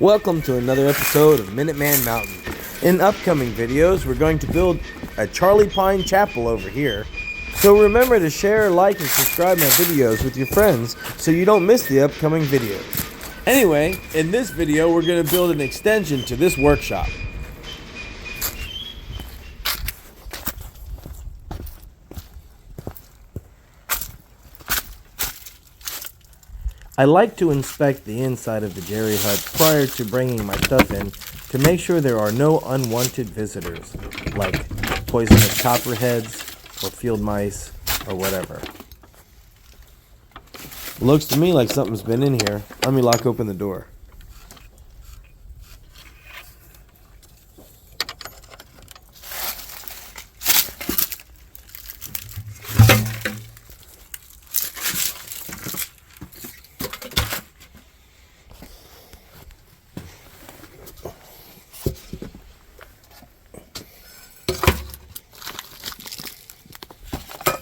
Welcome to another episode of Minuteman Mountain. In upcoming videos, we're going to build a Charlie Pine chapel over here. So remember to share, like, and subscribe my videos with your friends so you don't miss the upcoming videos. Anyway, in this video, we're going to build an extension to this workshop. I like to inspect the inside of the Jerry hut prior to bringing my stuff in to make sure there are no unwanted visitors, like poisonous copperheads or field mice or whatever. Looks to me like something's been in here. Let me lock open the door.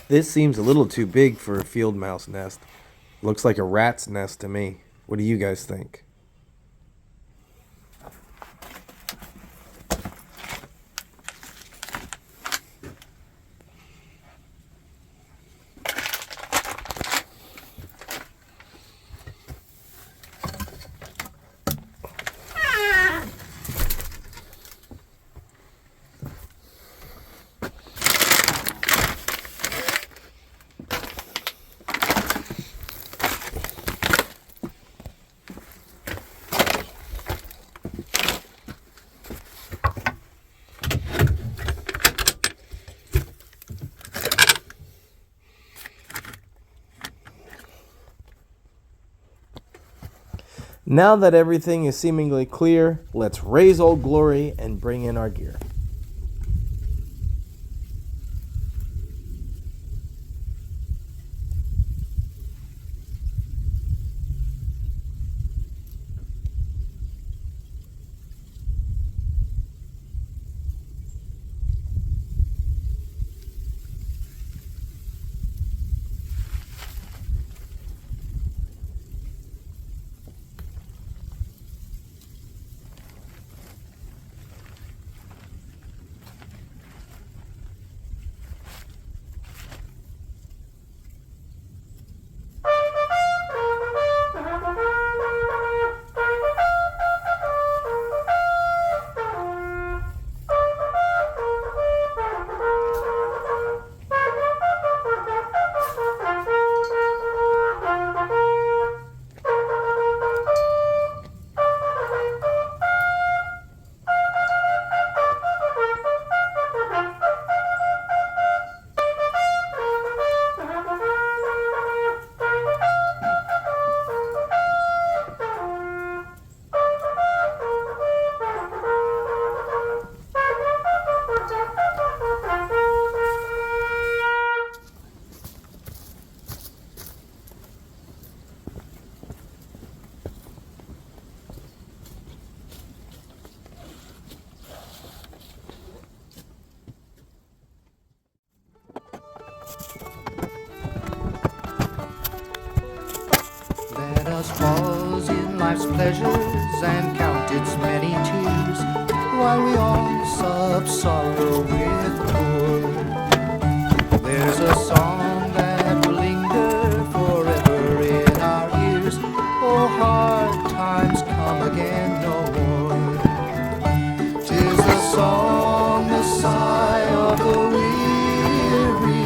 This seems a little too big for a field mouse nest. Looks like a rat's nest to me. What do you guys think? Now that everything is seemingly clear, let's raise Old Glory and bring in our gear. Let us pause in life's pleasures and count its many tears, while we all sub sorrow with poor. There's a song that will linger forever in our ears. Oh, hard times come again no more. 'Tis the song, the sigh of the weary.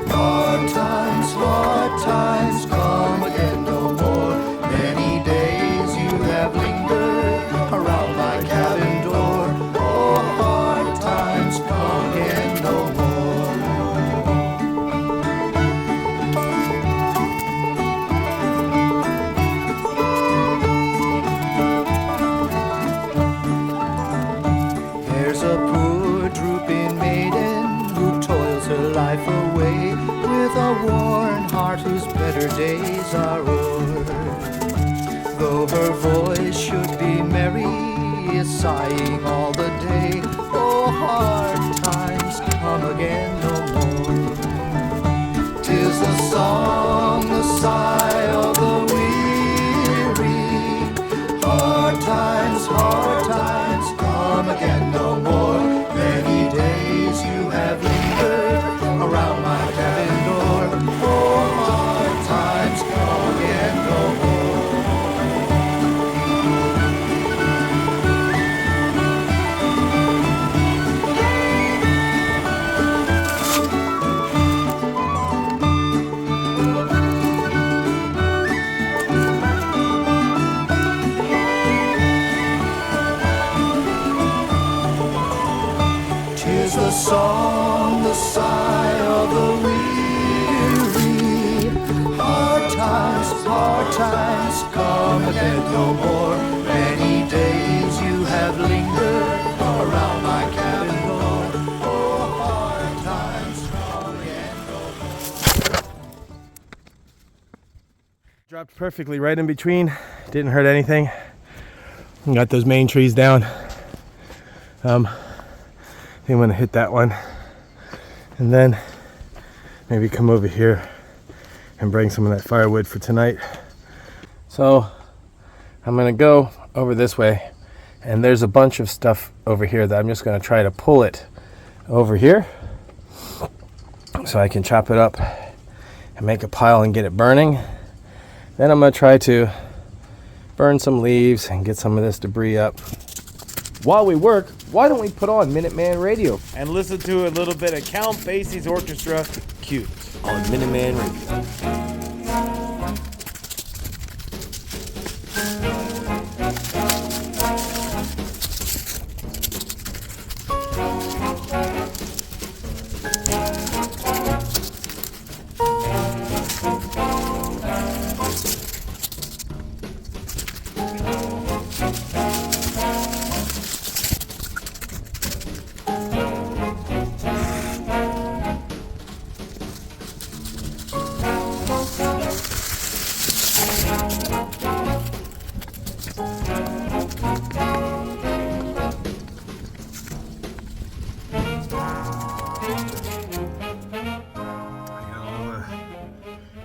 Hard times come again no more. Many days you have lingered around my cabin door. Oh, hard times come again no more. There's a poor drooping maiden who toils her life away, with a worn heart whose better days are o'er. Though her voice should be merry, is sighing all the day. Oh, hard times come again no more. 'Tis the song, the sigh of the weary. Hard times hard times come again no more. Many days you have lingered around my cabin door. Oh, hard times come again no more. Dropped perfectly right in between. Didn't hurt anything. Got those main trees down. I think I'm gonna hit that one, and then maybe come over here and bring some of that firewood for tonight. So I'm gonna go over this way, and there's a bunch of stuff over here that I'm just gonna try to pull it over here so I can chop it up and make a pile and get it burning. Then I'm gonna try to burn some leaves and get some of this debris up. While we work, why don't we put on Minuteman Radio and listen to a little bit of Count Basie's Orchestra Cute on Minuteman Radio.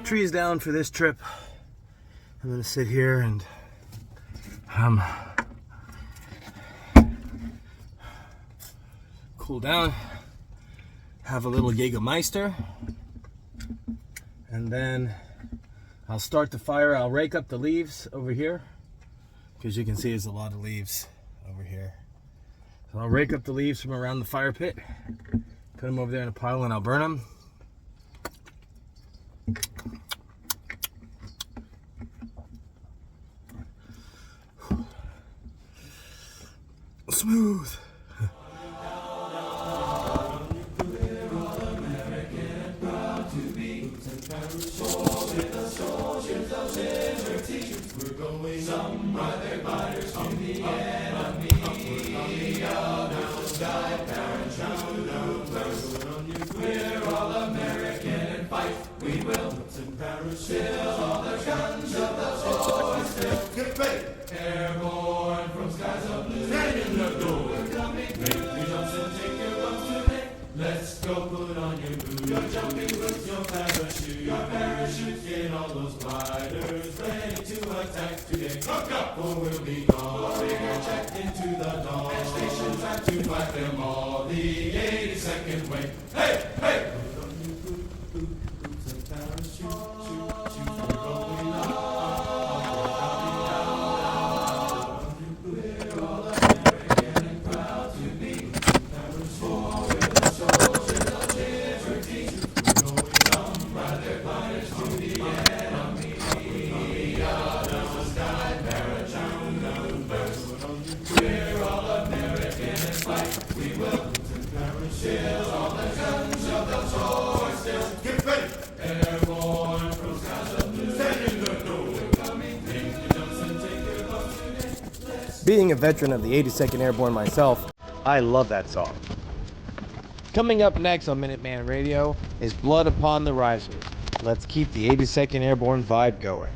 Trees down for this trip. I'm gonna sit here and cool down, have a little Jägermeister, and then I'll start the fire. I'll rake up the leaves over here, because you can see there's a lot of leaves over here. So I'll rake up the leaves from around the fire pit, put them over there in a pile, and I'll burn them. Smooth. We're going some other fighters on the enemy. Sky, we're all American and fight. We will. Still all the guns of the sword. Still get ready. Airborne from skies of blue. Stand in the door. We're coming through. Make your jumps and take your bumps today. Let's go put on your boots. Your jumping boots, your parachute. Your parachute, get all those gliders ready to attack today. Look up, or we'll be gone. Bigger check into the dawn. And stations have to fight them all. The 82nd way. Hey, hey! Put on your boots and parachute. Shoot, shoot, we're going up. We're all American and proud to be. Parachute, we're the soldiers of liberty. We're going some brother fighters to the enemy. Sky, parachute, numbers. We're all American and fight. We will. Parachutes, all the guns of the sword. Still get ready. Airborne from skies of blue. Stand in the door. We're coming. Make your jumps and take your bumps today. Being a veteran of the 82nd Airborne myself, I love that song. Coming up next on Minuteman Radio is Blood Upon the Risers. Let's keep the 82nd Airborne vibe going.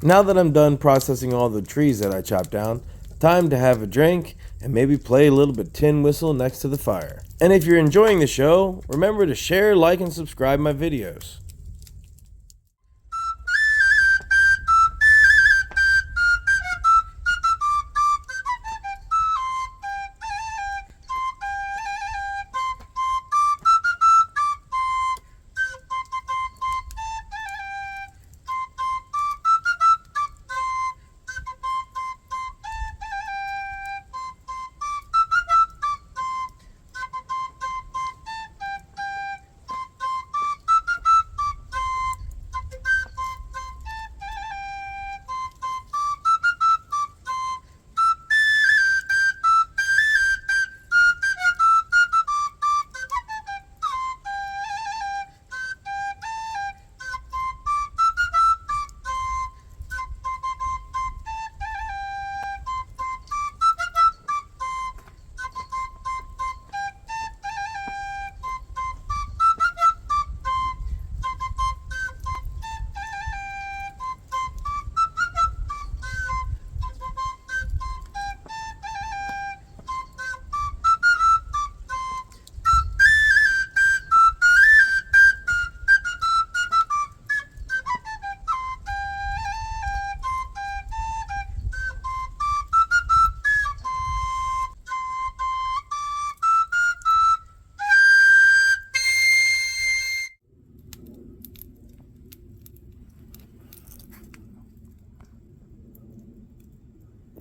Now that I'm done processing all the trees that I chopped down, time to have a drink and maybe play a little bit tin whistle next to the fire. And if you're enjoying the show, remember to share, like, and subscribe my videos.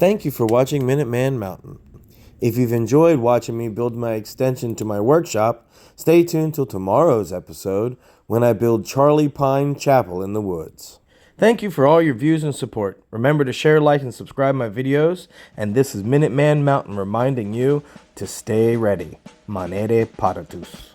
Thank you for watching Minuteman Mountain. If you've enjoyed watching me build my extension to my workshop, stay tuned till tomorrow's episode when I build Charlie Pine Chapel in the woods. Thank you for all your views and support. Remember to share, like, and subscribe my videos. And this is Minuteman Mountain reminding you to stay ready. Manere patatus.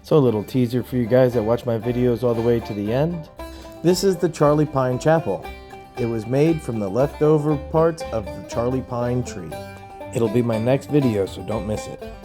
So a little teaser for you guys that watch my videos all the way to the end. This is the Charlie Pine Chapel. It was made from the leftover parts of the Charlie Pine tree. It'll be my next video, so don't miss it.